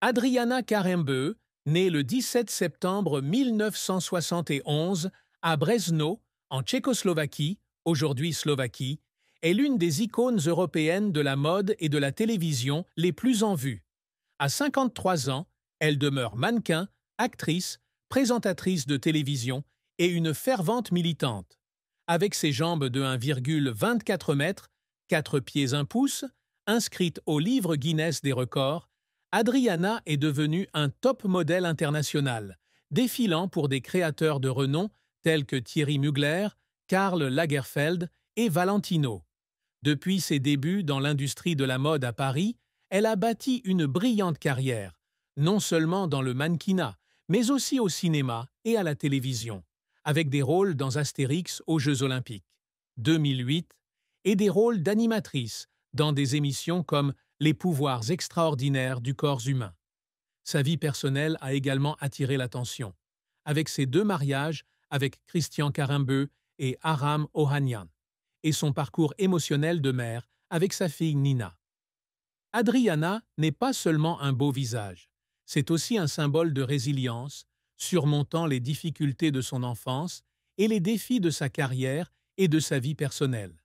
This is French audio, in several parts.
Adriana Karembeu, née le 17 septembre 1971 à Brezno, en Tchécoslovaquie, aujourd'hui Slovaquie, est l'une des icônes européennes de la mode et de la télévision les plus en vue. À 53 ans, elle demeure mannequin, actrice, présentatrice de télévision et une fervente militante. Avec ses jambes de 1,24 m, 4 pieds 1 pouce, inscrite au livre Guinness des records, Adriana est devenue un top modèle international, défilant pour des créateurs de renom tels que Thierry Mugler, Karl Lagerfeld et Valentino. Depuis ses débuts dans l'industrie de la mode à Paris, elle a bâti une brillante carrière, non seulement dans le mannequinat, mais aussi au cinéma et à la télévision, avec des rôles dans Astérix aux Jeux Olympiques 2008 et des rôles d'animatrice dans des émissions comme Les pouvoirs extraordinaires du corps humain. Sa vie personnelle a également attiré l'attention, avec ses 2 mariages avec Christian Karembeu et Aram Ohanian, et son parcours émotionnel de mère avec sa fille Nina. Adriana n'est pas seulement un beau visage, c'est aussi un symbole de résilience, surmontant les difficultés de son enfance et les défis de sa carrière et de sa vie personnelle.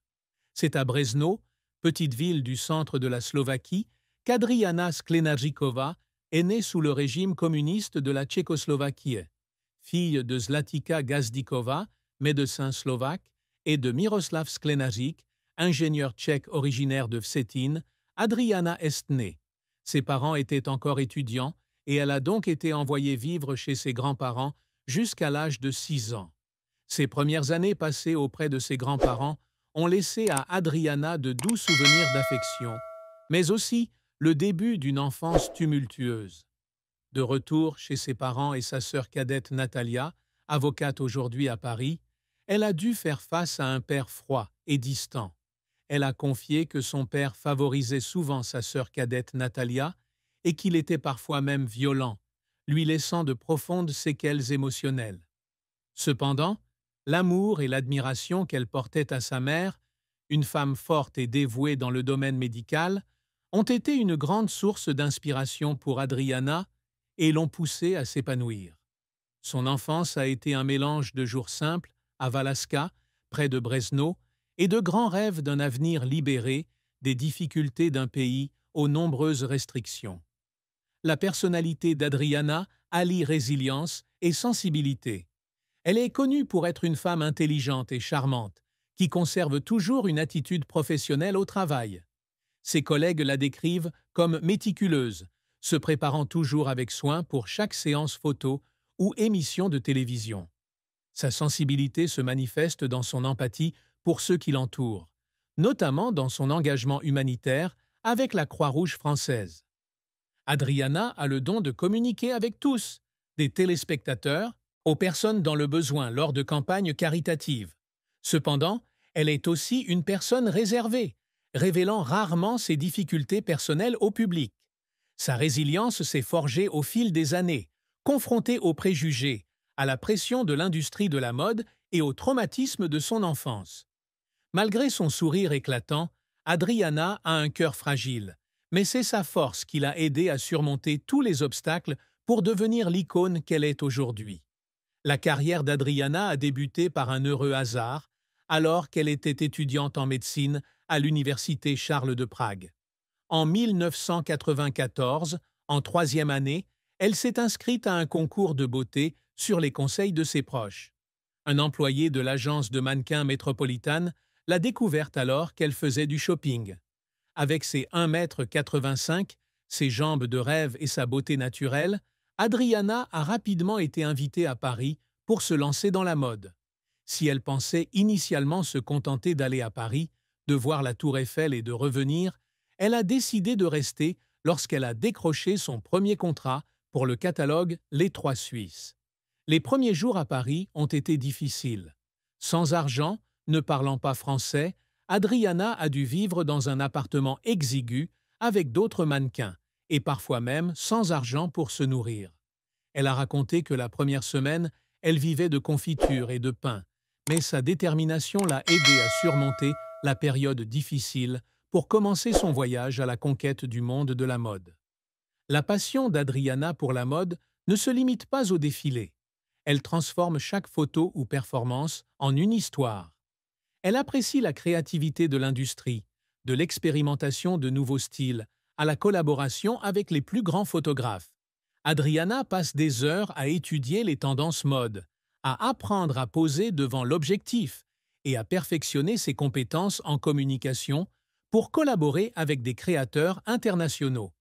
C'est à Brezno, petite ville du centre de la Slovaquie, qu'Adriana Sklenáříková est née sous le régime communiste de la Tchécoslovaquie. Fille de Zlatica Gazdíková, médecin slovaque, et de Miroslav Sklenářík, ingénieur tchèque originaire de Vsetín, Adriana est née. Ses parents étaient encore étudiants et elle a donc été envoyée vivre chez ses grands-parents jusqu'à l'âge de 6 ans. Ses premières années passées auprès de ses grands-parents ont laissé à Adriana de doux souvenirs d'affection, mais aussi le début d'une enfance tumultueuse. De retour chez ses parents et sa sœur cadette Natalia, avocate aujourd'hui à Paris, elle a dû faire face à un père froid et distant. Elle a confié que son père favorisait souvent sa sœur cadette Natalia et qu'il était parfois même violent, lui laissant de profondes séquelles émotionnelles. Cependant, l'amour et l'admiration qu'elle portait à sa mère, une femme forte et dévouée dans le domaine médical, ont été une grande source d'inspiration pour Adriana et l'ont poussée à s'épanouir. Son enfance a été un mélange de jours simples à Valaška, près de Brezno, et de grands rêves d'un avenir libéré des difficultés d'un pays aux nombreuses restrictions. La personnalité d'Adriana allie résilience et sensibilité. Elle est connue pour être une femme intelligente et charmante, qui conserve toujours une attitude professionnelle au travail. Ses collègues la décrivent comme méticuleuse, se préparant toujours avec soin pour chaque séance photo ou émission de télévision. Sa sensibilité se manifeste dans son empathie pour ceux qui l'entourent, notamment dans son engagement humanitaire avec la Croix-Rouge française. Adriana a le don de communiquer avec tous, des téléspectateurs aux personnes dans le besoin lors de campagnes caritatives. Cependant, elle est aussi une personne réservée, révélant rarement ses difficultés personnelles au public. Sa résilience s'est forgée au fil des années, confrontée aux préjugés, à la pression de l'industrie de la mode et au traumatisme de son enfance. Malgré son sourire éclatant, Adriana a un cœur fragile, mais c'est sa force qui l'a aidée à surmonter tous les obstacles pour devenir l'icône qu'elle est aujourd'hui. La carrière d'Adriana a débuté par un heureux hasard, alors qu'elle était étudiante en médecine à l'université Charles de Prague. En 1994, en 3e année, elle s'est inscrite à un concours de beauté sur les conseils de ses proches. Un employé de l'agence de mannequins métropolitane l'a découverte alors qu'elle faisait du shopping. Avec ses 1,85 m, ses jambes de rêve et sa beauté naturelle, Adriana a rapidement été invitée à Paris pour se lancer dans la mode. Si elle pensait initialement se contenter d'aller à Paris, de voir la Tour Eiffel et de revenir, elle a décidé de rester lorsqu'elle a décroché son premier contrat pour le catalogue Les Trois Suisses. Les premiers jours à Paris ont été difficiles. Sans argent, ne parlant pas français, Adriana a dû vivre dans un appartement exigu avec d'autres mannequins et parfois même sans argent pour se nourrir. Elle a raconté que la première semaine, elle vivait de confiture et de pain, mais sa détermination l'a aidée à surmonter la période difficile pour commencer son voyage à la conquête du monde de la mode. La passion d'Adriana pour la mode ne se limite pas au défilé. Elle transforme chaque photo ou performance en une histoire. Elle apprécie la créativité de l'industrie, de l'expérimentation de nouveaux styles, à la collaboration avec les plus grands photographes. Adriana passe des heures à étudier les tendances mode, à apprendre à poser devant l'objectif et à perfectionner ses compétences en communication pour collaborer avec des créateurs internationaux.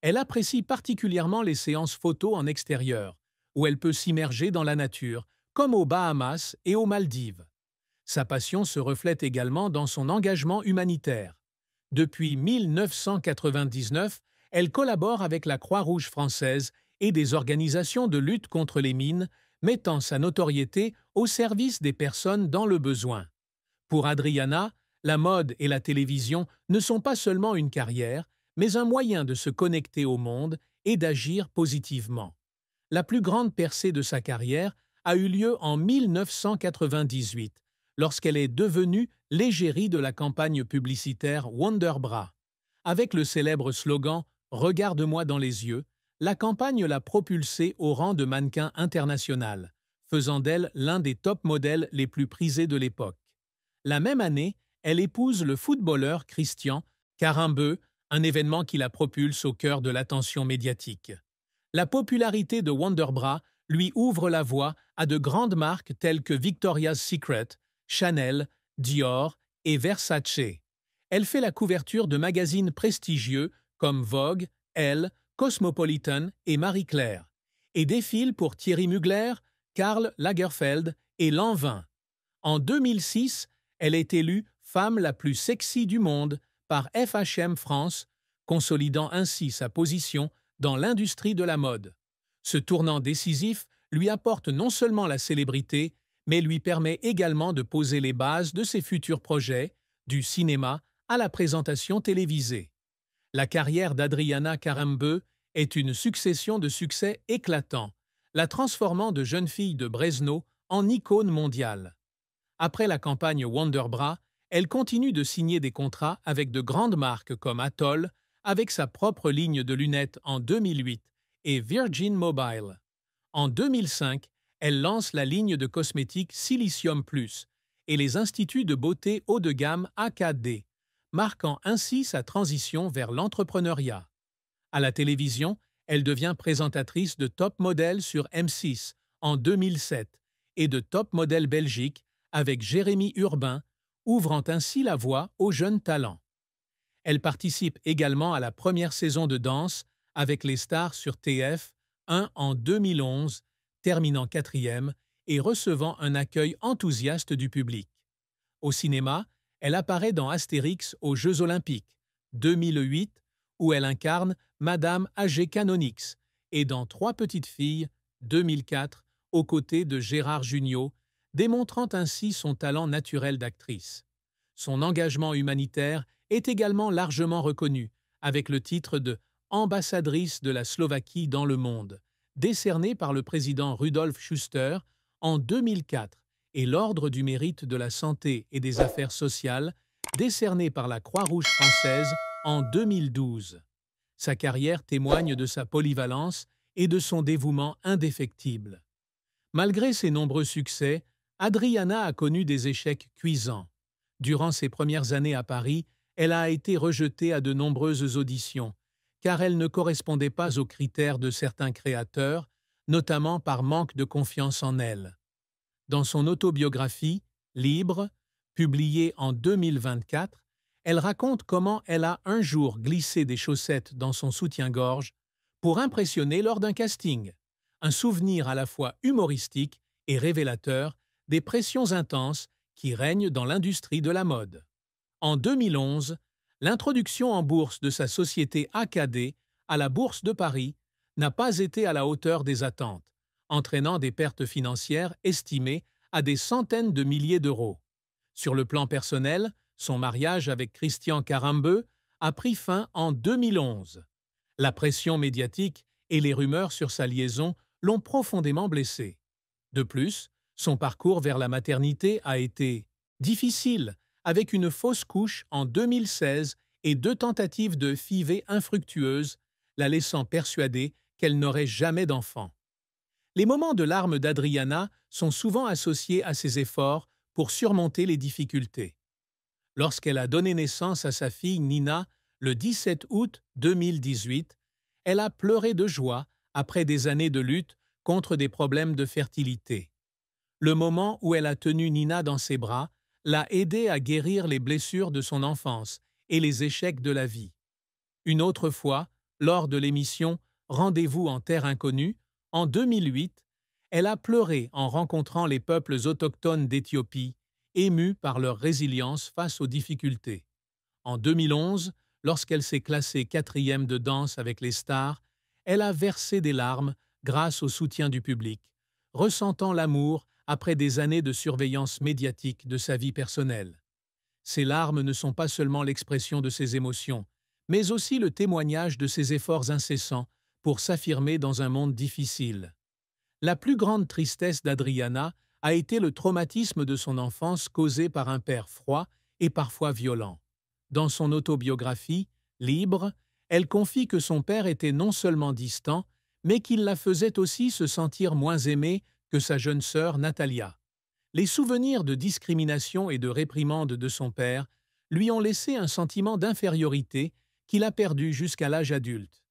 Elle apprécie particulièrement les séances photos en extérieur, où elle peut s'immerger dans la nature, comme aux Bahamas et aux Maldives. Sa passion se reflète également dans son engagement humanitaire. Depuis 1999, elle collabore avec la Croix-Rouge française et des organisations de lutte contre les mines, mettant sa notoriété au service des personnes dans le besoin. Pour Adriana, la mode et la télévision ne sont pas seulement une carrière, mais un moyen de se connecter au monde et d'agir positivement. La plus grande percée de sa carrière a eu lieu en 1998, lorsqu'elle est devenue l'égérie de la campagne publicitaire Wonder Bra. Avec le célèbre slogan « Regarde-moi dans les yeux », la campagne l'a propulsée au rang de mannequin international, faisant d'elle l'un des top modèles les plus prisés de l'époque. La même année, elle épouse le footballeur Christian Karembeu, un événement qui la propulse au cœur de l'attention médiatique. La popularité de Wonder Bra lui ouvre la voie à de grandes marques telles que Victoria's Secret, Chanel, Dior et Versace. Elle fait la couverture de magazines prestigieux comme Vogue, Elle, Cosmopolitan et Marie Claire, et défile pour Thierry Mugler, Karl Lagerfeld et Lanvin. En 2006, elle est élue femme la plus sexy du monde par FHM France, consolidant ainsi sa position dans l'industrie de la mode. Ce tournant décisif lui apporte non seulement la célébrité, mais lui permet également de poser les bases de ses futurs projets, du cinéma à la présentation télévisée. La carrière d'Adriana Karembeu est une succession de succès éclatants, la transformant de jeune fille de Brezno en icône mondiale. Après la campagne Wonder Bra, elle continue de signer des contrats avec de grandes marques comme Atoll, avec sa propre ligne de lunettes en 2008, et Virgin Mobile. En 2005, elle lance la ligne de cosmétiques Silicium Plus et les instituts de beauté haut de gamme AKD, marquant ainsi sa transition vers l'entrepreneuriat. À la télévision, elle devient présentatrice de Top Model sur M6 en 2007 et de Top Model Belgique avec Jérémy Urbain, ouvrant ainsi la voie aux jeunes talents. Elle participe également à la première saison de danse avec les stars sur TF1 en 2011, terminant 4e et recevant un accueil enthousiaste du public. Au cinéma, elle apparaît dans Astérix aux Jeux Olympiques, 2008, où elle incarne Madame Agé Canonix, et dans Trois petites filles, 2004, aux côtés de Gérard Jugnot, démontrant ainsi son talent naturel d'actrice. Son engagement humanitaire est également largement reconnu, avec le titre de ambassadrice de la Slovaquie dans le monde, décerné par le président Rudolf Schuster en 2004, et l'Ordre du mérite de la santé et des affaires sociales, décerné par la Croix-Rouge française en 2012. Sa carrière témoigne de sa polyvalence et de son dévouement indéfectible. Malgré ses nombreux succès, Adriana a connu des échecs cuisants. Durant ses premières années à Paris, elle a été rejetée à de nombreuses auditions, car elle ne correspondait pas aux critères de certains créateurs, notamment par manque de confiance en elle. Dans son autobiographie, Libre, publiée en 2024, elle raconte comment elle a un jour glissé des chaussettes dans son soutien-gorge pour impressionner lors d'un casting, un souvenir à la fois humoristique et révélateur des pressions intenses qui règnent dans l'industrie de la mode. En 2011, l'introduction en bourse de sa société AKD à la Bourse de Paris n'a pas été à la hauteur des attentes, entraînant des pertes financières estimées à des centaines de milliers d'euros. Sur le plan personnel, son mariage avec Christian Karembeu a pris fin en 2011. La pression médiatique et les rumeurs sur sa liaison l'ont profondément blessée. De plus, son parcours vers la maternité a été difficile, avec une fausse couche en 2016 et 2 tentatives de FIV infructueuses, la laissant persuader qu'elle n'aurait jamais d'enfant. Les moments de larmes d'Adriana sont souvent associés à ses efforts pour surmonter les difficultés. Lorsqu'elle a donné naissance à sa fille Nina le 17 août 2018, elle a pleuré de joie après des années de lutte contre des problèmes de fertilité. Le moment où elle a tenu Nina dans ses bras l'a aidée à guérir les blessures de son enfance et les échecs de la vie. Une autre fois, lors de l'émission Rendez-vous en terre inconnue, en 2008, elle a pleuré en rencontrant les peuples autochtones d'Éthiopie, émus par leur résilience face aux difficultés. En 2011, lorsqu'elle s'est classée 4e de Danse avec les stars, elle a versé des larmes grâce au soutien du public, ressentant l'amour après des années de surveillance médiatique de sa vie personnelle. Ces larmes ne sont pas seulement l'expression de ses émotions, mais aussi le témoignage de ses efforts incessants pour s'affirmer dans un monde difficile. La plus grande tristesse d'Adriana a été le traumatisme de son enfance causé par un père froid et parfois violent. Dans son autobiographie, Libre, elle confie que son père était non seulement distant, mais qu'il la faisait aussi se sentir moins aimée que sa jeune sœur Natalia. Les souvenirs de discrimination et de réprimande de son père lui ont laissé un sentiment d'infériorité qu'il a perdu jusqu'à l'âge adulte.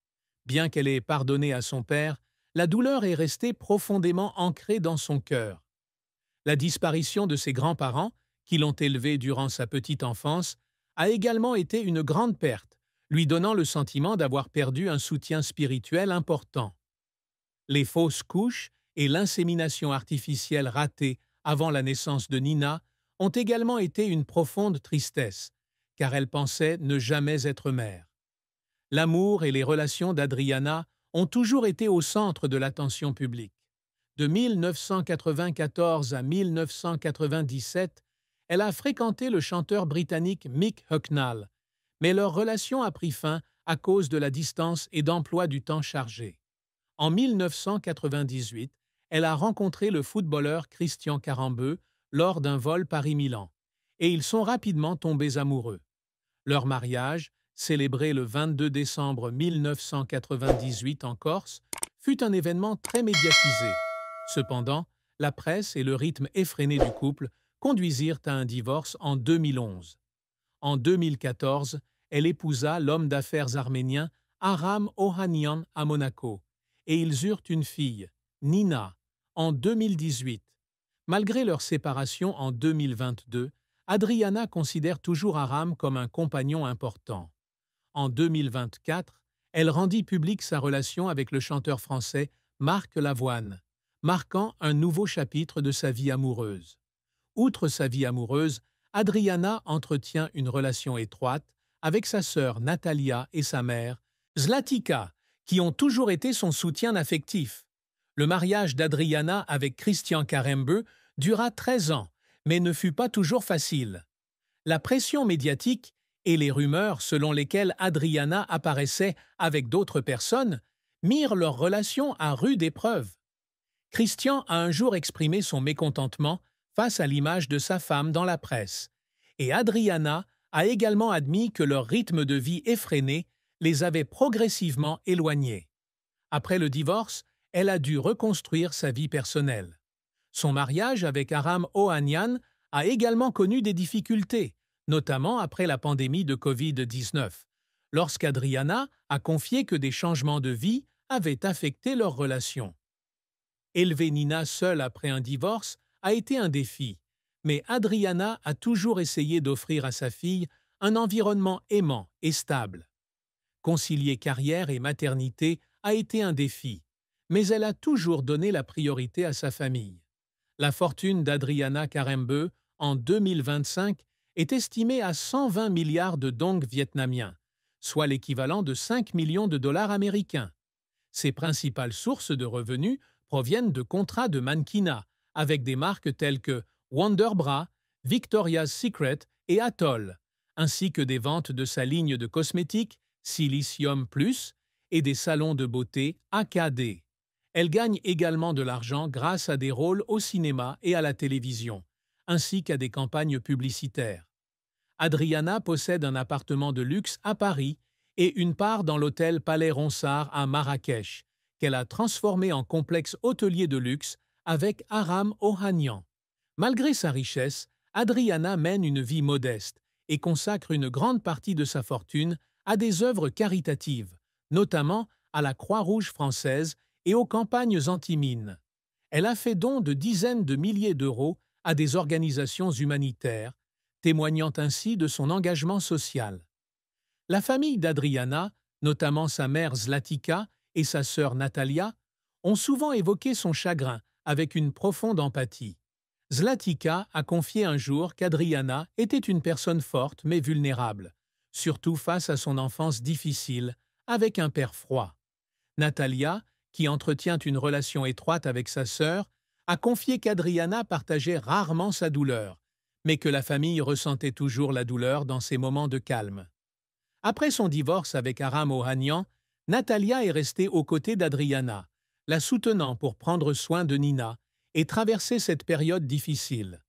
Bien qu'elle ait pardonné à son père, la douleur est restée profondément ancrée dans son cœur. La disparition de ses grands-parents, qui l'ont élevée durant sa petite enfance, a également été une grande perte, lui donnant le sentiment d'avoir perdu un soutien spirituel important. Les fausses couches et l'insémination artificielle ratée avant la naissance de Nina ont également été une profonde tristesse, car elle pensait ne jamais être mère. L'amour et les relations d'Adriana ont toujours été au centre de l'attention publique. De 1994 à 1997, elle a fréquenté le chanteur britannique Mick Hucknall, mais leur relation a pris fin à cause de la distance et d'emploi du temps chargé. En 1998, elle a rencontré le footballeur Christian Carambeu lors d'un vol Paris-Milan, et ils sont rapidement tombés amoureux. Leur mariage, célébré le 22 décembre 1998 en Corse, fut un événement très médiatisé. Cependant, la presse et le rythme effréné du couple conduisirent à un divorce en 2011. En 2014, elle épousa l'homme d'affaires arménien Aram Ohanian à Monaco, et ils eurent une fille, Nina, en 2018. Malgré leur séparation en 2022, Adriana considère toujours Aram comme un compagnon important. En 2024, elle rendit publique sa relation avec le chanteur français Marc Lavoine, marquant un nouveau chapitre de sa vie amoureuse. Outre sa vie amoureuse, Adriana entretient une relation étroite avec sa sœur Natalia et sa mère, Zlatica, qui ont toujours été son soutien affectif. Le mariage d'Adriana avec Christian Carembeu dura 13 ans, mais ne fut pas toujours facile. La pression médiatique et les rumeurs selon lesquelles Adriana apparaissait avec d'autres personnes mirent leur relation à rude épreuve. Christian a un jour exprimé son mécontentement face à l'image de sa femme dans la presse, et Adriana a également admis que leur rythme de vie effréné les avait progressivement éloignés. Après le divorce, elle a dû reconstruire sa vie personnelle. Son mariage avec Aram Ohanian a également connu des difficultés, notamment après la pandémie de Covid-19, lorsqu'Adriana a confié que des changements de vie avaient affecté leur relation. Élever Nina seule après un divorce a été un défi, mais Adriana a toujours essayé d'offrir à sa fille un environnement aimant et stable. Concilier carrière et maternité a été un défi, mais elle a toujours donné la priorité à sa famille. La fortune d'Adriana Carembeu, en 2025, est estimée à 120 milliards de dong vietnamiens, soit l'équivalent de 5 millions de dollars américains. Ses principales sources de revenus proviennent de contrats de mannequinat avec des marques telles que Wonderbra, Victoria's Secret et Atoll, ainsi que des ventes de sa ligne de cosmétiques Silicium Plus et des salons de beauté AKD. Elle gagne également de l'argent grâce à des rôles au cinéma et à la télévision, ainsi qu'à des campagnes publicitaires. Adriana possède un appartement de luxe à Paris et une part dans l'hôtel Palais Ronsard à Marrakech, qu'elle a transformé en complexe hôtelier de luxe avec Aram Ohanian. Malgré sa richesse, Adriana mène une vie modeste et consacre une grande partie de sa fortune à des œuvres caritatives, notamment à la Croix-Rouge française et aux campagnes anti-mines. Elle a fait don de dizaines de milliers d'euros à des organisations humanitaires, témoignant ainsi de son engagement social. La famille d'Adriana, notamment sa mère Zlatica et sa sœur Natalia, ont souvent évoqué son chagrin avec une profonde empathie. Zlatica a confié un jour qu'Adriana était une personne forte mais vulnérable, surtout face à son enfance difficile, avec un père froid. Natalia, qui entretient une relation étroite avec sa sœur, a confié qu'Adriana partageait rarement sa douleur, mais que la famille ressentait toujours la douleur dans ses moments de calme. Après son divorce avec Aram Ohanian, Natalia est restée aux côtés d'Adriana, la soutenant pour prendre soin de Nina et traverser cette période difficile.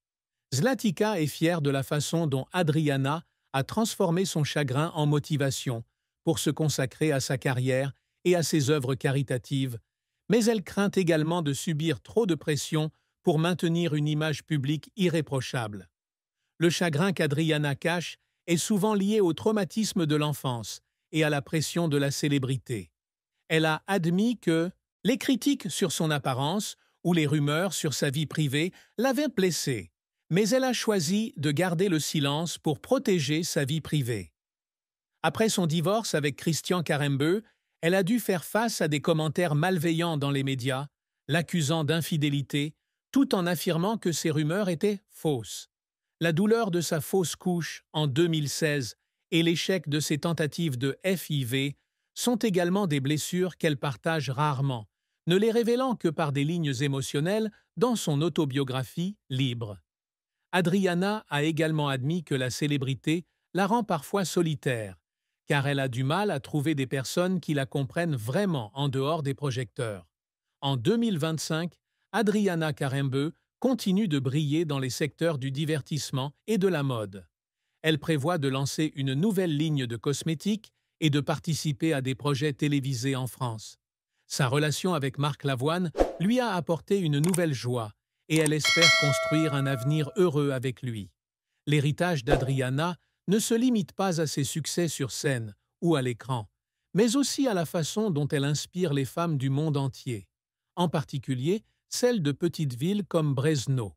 Zlatica est fière de la façon dont Adriana a transformé son chagrin en motivation pour se consacrer à sa carrière et à ses œuvres caritatives, mais elle craint également de subir trop de pression pour maintenir une image publique irréprochable. Le chagrin qu'Adriana cache est souvent lié au traumatisme de l'enfance et à la pression de la célébrité. Elle a admis que les critiques sur son apparence ou les rumeurs sur sa vie privée l'avaient blessée, mais elle a choisi de garder le silence pour protéger sa vie privée. Après son divorce avec Christian Karembeu, elle a dû faire face à des commentaires malveillants dans les médias, l'accusant d'infidélité, tout en affirmant que ces rumeurs étaient fausses. La douleur de sa fausse couche en 2016 et l'échec de ses tentatives de FIV sont également des blessures qu'elle partage rarement, ne les révélant que par des lignes émotionnelles dans son autobiographie Libre. Adriana a également admis que la célébrité la rend parfois solitaire, car elle a du mal à trouver des personnes qui la comprennent vraiment en dehors des projecteurs. En 2025, Adriana Karembeu continue de briller dans les secteurs du divertissement et de la mode. Elle prévoit de lancer une nouvelle ligne de cosmétiques et de participer à des projets télévisés en France. Sa relation avec Marc Lavoine lui a apporté une nouvelle joie et elle espère construire un avenir heureux avec lui. L'héritage d'Adriana ne se limite pas à ses succès sur scène ou à l'écran, mais aussi à la façon dont elle inspire les femmes du monde entier, en particulier celles de petites villes comme Bresno.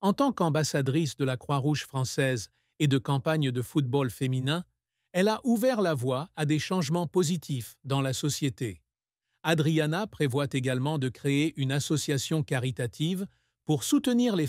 En tant qu'ambassadrice de la Croix-Rouge française et de campagnes de football féminin, elle a ouvert la voie à des changements positifs dans la société. Adriana prévoit également de créer une association caritative pour soutenir les